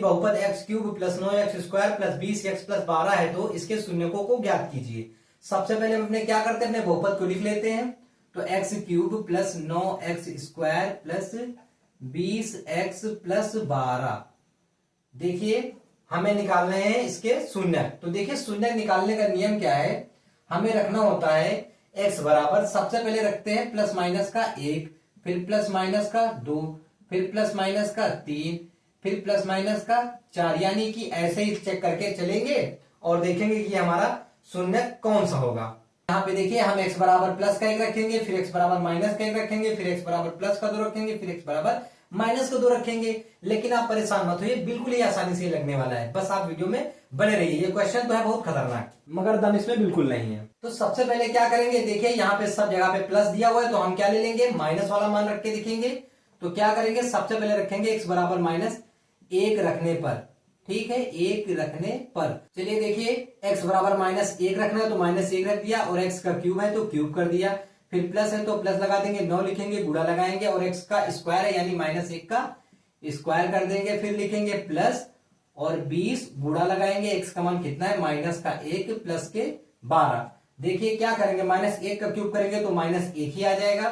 बहुपद x cube plus 9x² plus 20x plus 12 है तो इसके शून्यकों को ज्ञात कीजिए। सबसे पहले हम अपने क्या करते हैं, अपने बहुपद को लिख लेते हैं। तो x cube plus 9x² plus 20x plus 12। देखिए हमें निकालने हैं इसके शून्यक। तो देखिए शून्यक निकालने का नियम क्या है, हमें रखना होता है x बराबर, सबसे पहले रखते हैं प्लस माइनस का 1, फिर प्लस माइनस का 2, फिर प्लस माइनस का 3, फिर प्लस माइनस का 4, यानी कि ऐसे ही चेक करके चलेंगे और देखेंगे कि हमारा शून्यक कौन सा होगा। यहाँ पे देखिए हम x बराबर प्लस का 1 रखेंगे, फिर x बराबर माइनस का 1 रखेंगे, फिर x बराबर प्लस का 2 रखेंगे, फिर x बराबर माइनस का 2 रखेंगे। लेकिन आप परेशान मत होइए, बिल्कुल ही आसानी से लगने वाला है, बस आप वीडियो में बने रहिए। ये क्वेश्चन तो है बहुत खतरनाक, मगर दम इसमें बिल्कुल नहीं है। तो सबसे पहले क्या करेंगे, देखिए यहाँ पे सब जगह पे प्लस दिया हुआ है तो हम क्या ले लेंगे, माइनस वाला मान रख के देखेंगे। तो क्या करेंगे, सबसे पहले रखेंगे x बराबर माइनस 1 रखने पर, ठीक है, 1 रखने पर। चलिए देखिए x बराबर माइनस 1 रखना है तो माइनस 1 रख दिया, और x का क्यूब है तो क्यूब कर दिया, फिर प्लस है तो प्लस लगा देंगे, 9 लिखेंगे, गुणा लगाएंगे, और x का स्क्वायर है यानी माइनस 1 का स्क्वायर कर देंगे, फिर लिखेंगे प्लस और 20 गुणा लगाएंगे, x का मान कितना है, माइनस का 1 प्लस के 12। देखिए क्या करेंगे, माइनस 1 का क्यूब करेंगे तो माइनस 1 ही आ जाएगा,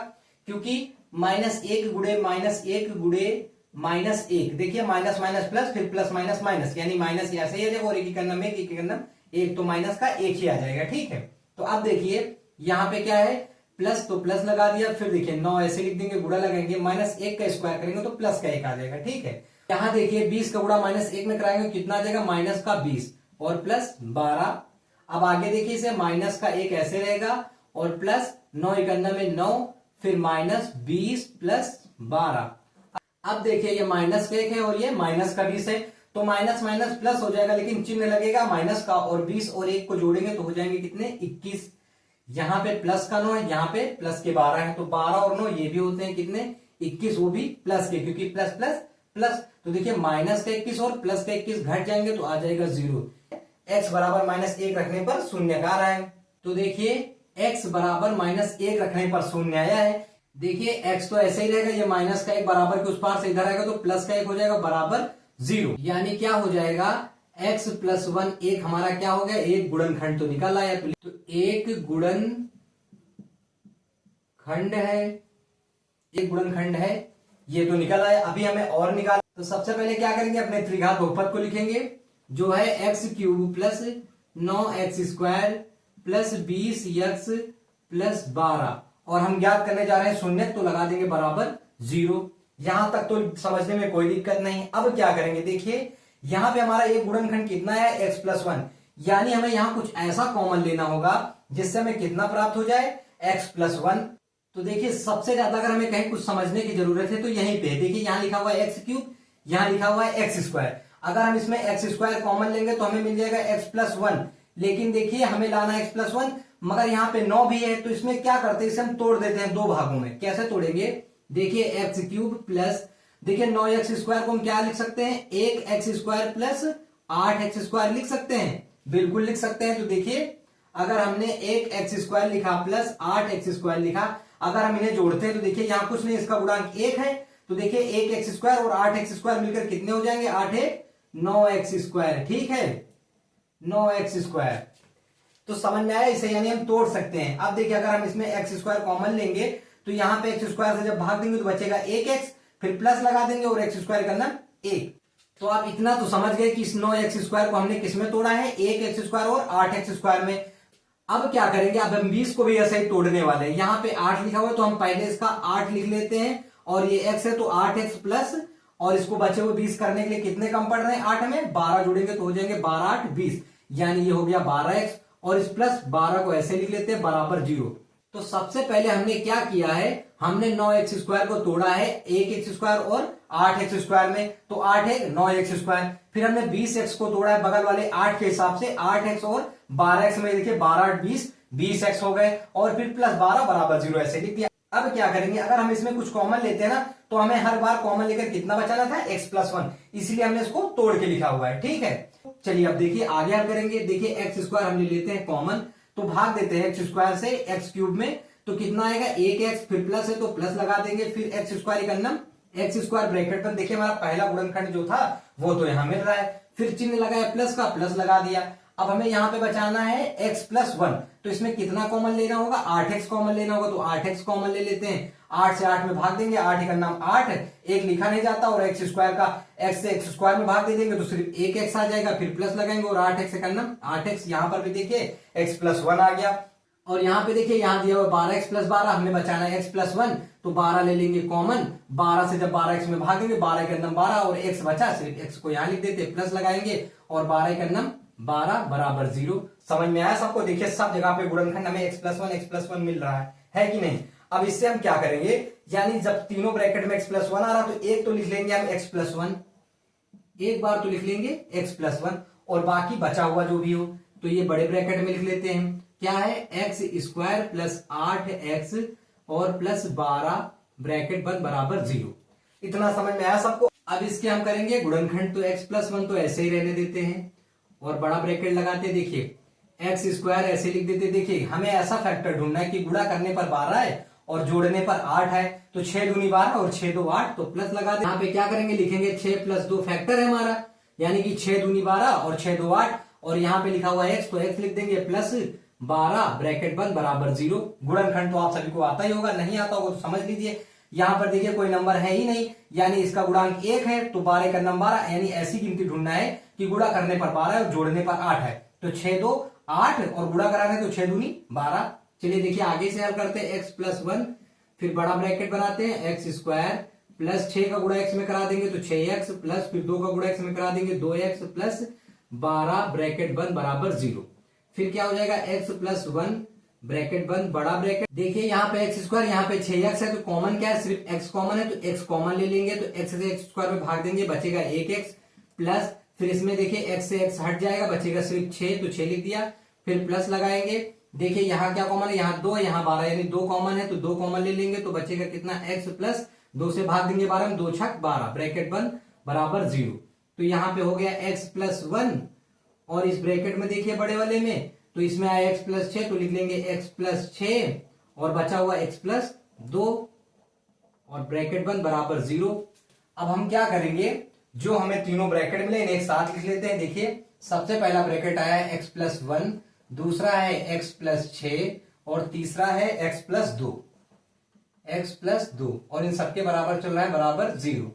क्योंकि माइनस 1 गुणे माइनस 1 गुणे माइनस 1, देखिए माइनस माइनस प्लस, फिर प्लस माइनस माइनस, यानी माइनस ऐसे ही आ जाएगा, और एक ही करना में एक ही करना 1, तो माइनस का 1 ही आ जाएगा, ठीक है। तो अब देखिए यहाँ पे क्या है, प्लस तो प्लस लगा दिया, फिर देखिए 9 ऐसे लिख देंगे, गुणा लगाएंगे, माइनस 1 का स्क्वायर करेंगे तो प्लस का 1 आ जाएगा, ठीक है। यहाँ देखिए 20 का गुणा माइनस 1 में कराएंगे कितना आ जाएगा, माइनस का 20 और प्लस 12। अब आगे देखिए इसे माइनस का 1 ऐसे रहेगा, और प्लस 9 इकन्ना में 9, फिर माइनस 20 प्लस 12। अब देखिए ये माइनस का 1 है और ये माइनस का 20 है, तो माइनस माइनस प्लस हो जाएगा, लेकिन चिन्ह लगेगा माइनस का, और 20 और 1 को जोड़ेंगे तो हो जाएंगे कितने, 21। यहाँ पे प्लस का 9 है, यहाँ पे प्लस के 12 है, तो 12 और 9 ये भी होते हैं कितने, 21, वो भी प्लस के, क्योंकि प्लस प्लस प्लस। तो देखिए माइनस का 21 और प्लस का 21 घट जाएंगे तो आ जाएगा 0। x बराबर माइनस 1 रखने पर शून्य आ रहा है। तो देखिए x बराबर माइनस 1 रखने पर शून्य आया है। देखिए x तो ऐसे ही रहेगा, ये माइनस का 1 बराबर के उस पार से इधर आएगा तो प्लस का 1 हो जाएगा बराबर 0, यानी क्या हो जाएगा, x प्लस 1 1 हमारा क्या हो गया, एक गुणनखंड तो निकल आया। तो एक गुणनखंड है, एक गुणनखंड है, ये तो निकल आया। अभी हमें और निकाल, तो सबसे पहले क्या करेंगे, अपने त्रिघात बहुपद को लिखेंगे, जो है x cube plus 9x² plus 20x plus 12, और हम ज्ञात करने जा रहे हैं शून्य, तो लगा देंगे बराबर 0। यहां तक तो समझने में कोई दिक्कत नहीं। अब क्या करेंगे, देखिए यहां पे हमारा एक गुणनखंड कितना है, x प्लस 1, यानी हमें यहां कुछ ऐसा कॉमन लेना होगा जिससे हमें कितना प्राप्त हो जाए, x प्लस 1। तो देखिए सबसे ज्यादा अगर हमें कहीं कुछ समझने की जरूरत है तो यहीं पे देखिए, यहां लिखा हुआ है एक्स क्यूब, यहां लिखा हुआ है x²। अगर हम इसमें x² कॉमन लेंगे तो हमें मिल जाएगा x प्लस 1, लेकिन देखिए हमें लाना है x प्लस 1, मगर यहाँ पे 9 भी है, तो इसमें क्या करते हैं, इसे हम तोड़ देते हैं दो भागों में। कैसे तोड़ेंगे, देखिए एक्स क्यूब प्लस, देखिए 9x² को हम क्या लिख सकते हैं, 1x² प्लस 8x² लिख सकते हैं, बिल्कुल लिख सकते हैं। तो देखिए अगर हमने 1x² लिखा प्लस 8x² लिखा, अगर हम इन्हें जोड़ते हैं तो देखिए यहाँ कुछ नहीं, इसका गुणांक 1 है, तो देखिए 1x² और 8x² मिलकर कितने हो जाएंगे, 8 है 9x², ठीक है, 9x²। तो समझ में आया, इसे यानी हम तोड़ सकते हैं। अब देखिए अगर हम इसमें x² कॉमन लेंगे तो यहाँ पे x² से जब भाग देंगे तो बचेगा 1x, फिर प्लस लगा देंगे और x² करना 1। तो आप इतना तो समझ गए कि इस 9x² को हमने किसमें तोड़ा है, 1x² और 8x² में। अब क्या करेंगे, अब हम 20 को भी ऐसे ही तोड़ने वाले हैं। यहाँ पे 8 लिखा हुआ है तो हम पहले इसका 8 लिख लेते हैं, और ये x है तो 8x प्लस, और इसको बचे हुए 20 करने के लिए कितने कम पड़ रहे हैं, 8 में 12 जोड़ेंगे तो हो जाएंगे 12 8 20, यानी ये हो गया 12x, और इस प्लस 12 को ऐसे लिख लेते हैं बराबर 0। तो सबसे पहले हमने क्या किया है, हमने 9x² को तोड़ा है 1x² और 8x² में, तो 8 है 9x²। फिर हमने 20x को तोड़ा है बगल वाले 8 के हिसाब से, 8x और 12x में, देखिए 12 8 20, 20x हो गए, और फिर प्लस 12 बराबर 0 ऐसे लिख दिया। अब क्या करेंगे, अगर हम इसमें कुछ कॉमन लेते हैं ना, तो हमें हर बार कॉमन लेकर कितना बचाना था, x प्लस 1, इसलिए हमने इसको तोड़ के लिखा हुआ है, ठीक है। चलिए अब देखिए आगे हल करेंगे। देखिए x² हमने लेते हैं कॉमन, तो भाग देते हैं x² से x³ में, तो कितना आएगा 1x, फिर प्लस है तो प्लस लगा देंगे, फिर x² करना एक्स स्क्वायर ब्रैकेट बंद, देखिए हमारा पहला गुणनखंड जो था वो तो यहां मिल रहा है, फिर चिन्ह लगाया प्लस का, प्लस लगा दिया। अब हमें यहाँ पे बचाना है x प्लस 1, तो इसमें कितना कॉमन लेना होगा, 8x कॉमन लेना होगा, तो 8x कॉमन ले लेते हैं। 8 से 8 में भाग देंगे, 8 का नाम 8, एक लिखा नहीं जाता, और x स्क्वायर का x से x स्क्वायर में भाग दे देंगे तो सिर्फ एक x आ जाएगा, फिर प्लस लगाएंगे और 8x का नाम 8x। यहाँ पर भी देखिए x प्लस 1 आ गया, और यहाँ पे देखिए यहाँ दिया हुआ 12x प्लस 12, हमें बचाना है x प्लस 1, तो 12 ले लेंगे कॉमन, 12 से जब 12x में भागेंगे 12 का नाम 12 और x बचा, सिर्फ x को यहाँ लिख देते, प्लस लगाएंगे और 12 का नाम 12 बराबर 0। समझ में आया सबको? देखिए सब जगह पे गुणनखंड हमें x प्लस 1 मिल रहा है कि नहीं। अब इससे हम क्या करेंगे, यानी जब तीनों ब्रैकेट में x प्लस 1 आ रहा तो एक तो लिख लेंगे हम x प्लस 1, एक बार तो लिख लेंगे x प्लस 1, और बाकी बचा हुआ जो भी हो तो ये बड़े ब्रैकेट में लिख लेते हैं। क्या है, एक्स स्क्वायर प्लस 8x और प्लस 12 ब्रैकेट बंद बराबर 0। इतना समझ में आया सबको? अब इसके हम करेंगे गुणनखंड, तो x प्लस 1 तो ऐसे ही रहने देते हैं और बड़ा ब्रैकेट लगाते हैं। देखिए एक्स स्क्वायर ऐसे लिख देते, देखिए हमें ऐसा फैक्टर ढूंढना है कि गुणा करने पर 12 है और जोड़ने पर 8 है, तो 6 दूनी 12 और 6 दो 8, तो प्लस लगा दे। यहाँ पे क्या करेंगे, लिखेंगे 6 प्लस 2 फैक्टर है हमारा, यानी कि 6 दूनी 12 और 6 दो 8, और यहाँ पे लिखा हुआ है x, तो x लिख देंगे प्लस 12 ब्रैकेट बंद बराबर 0। गुणनखंड तो आप सभी को आता ही होगा, नहीं आता होगा तो समझ लीजिए। यहाँ पर देखिए कोई नंबर है ही नहीं, यानी इसका गुणांक 1 है, तो 12 का नंबर 12, यानी ऐसी गिनती ढूंढना है कि गुणा करने पर 12 है और जोड़ने पर 8 है, तो 6 दो 8 और गुणा कराना है तो 6 दूनी 12। चलिए देखिए आगे से हल करते हैं, x प्लस 1, फिर बड़ा ब्रैकेट बनाते हैं, एक्स स्क्वायर प्लस 6 का गुणा x में करा देंगे तो 6x, प्लस फिर 2 का गुणा x में करा देंगे 2x, प्लस 12 ब्रैकेट बंद बराबर 0। फिर क्या हो जाएगा, x प्लस 1 ब्रैकेट बंद बड़ा ब्रैकेट, देखिए यहाँ पे एक्स स्क्वायर, यहाँ पे 6x है, तो कॉमन क्या है, सिर्फ x कॉमन है, तो x कॉमन ले लेंगे, तो x से x स्क्वायर में भाग देंगे, बचेगा 1x, प्लस फिर इसमें देखिए x से x हट जाएगा, बचेगा सिर्फ 6, तो 6 लिख दिया, फिर प्लस लगाएंगे। देखिए यहाँ क्या कॉमन है, यहाँ 2 है, यहाँ 12, यानी 2 कॉमन है, तो 2 कॉमन ले लेंगे, तो बचेगा कितना, x प्लस 2 से भाग देंगे 12 में, 2 छक 12 ब्रैकेट बंद बराबर 0। तो यहाँ पे हो गया x प्लस 1, और इस ब्रैकेट में देखिए बड़े वाले में, तो इसमें आया x प्लस 6, तो लिख लेंगे x प्लस 6 और बचा हुआ x प्लस 2 और ब्रैकेट बंद बराबर 0। अब हम क्या करेंगे, जो हमें तीनों ब्रैकेट मिले इन्हें एक साथ लिख लेते हैं। देखिए सबसे पहला ब्रैकेट आया है x प्लस 1, दूसरा है x प्लस 6 और तीसरा है x प्लस 2, x प्लस 2, और इन सबके बराबर चल रहा है बराबर 0।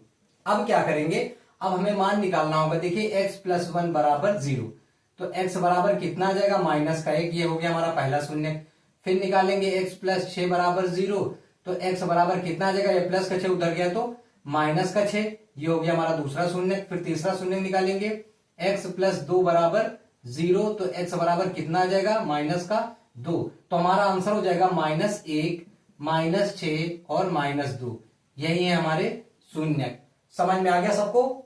अब क्या करेंगे, अब हमें मान निकालना होगा। देखिए x प्लस 1 बराबर 0, तो x बराबर कितना आ जाएगा, -1, ये हो गया हमारा पहला शून्य। फिर निकालेंगे x प्लस 6 बराबर 0, तो x बराबर कितना आ जाएगा, ये प्लस का 6 उधर गया तो -6, ये हो गया हमारा दूसरा शून्य। फिर तीसरा शून्य निकालेंगे, x प्लस 2 बराबर 0, तो x बराबर कितना आ जाएगा, -2, तो हमारा आंसर हो जाएगा -1, -6 और -2, यही है हमारे शून्य। समझ में आ गया सबको?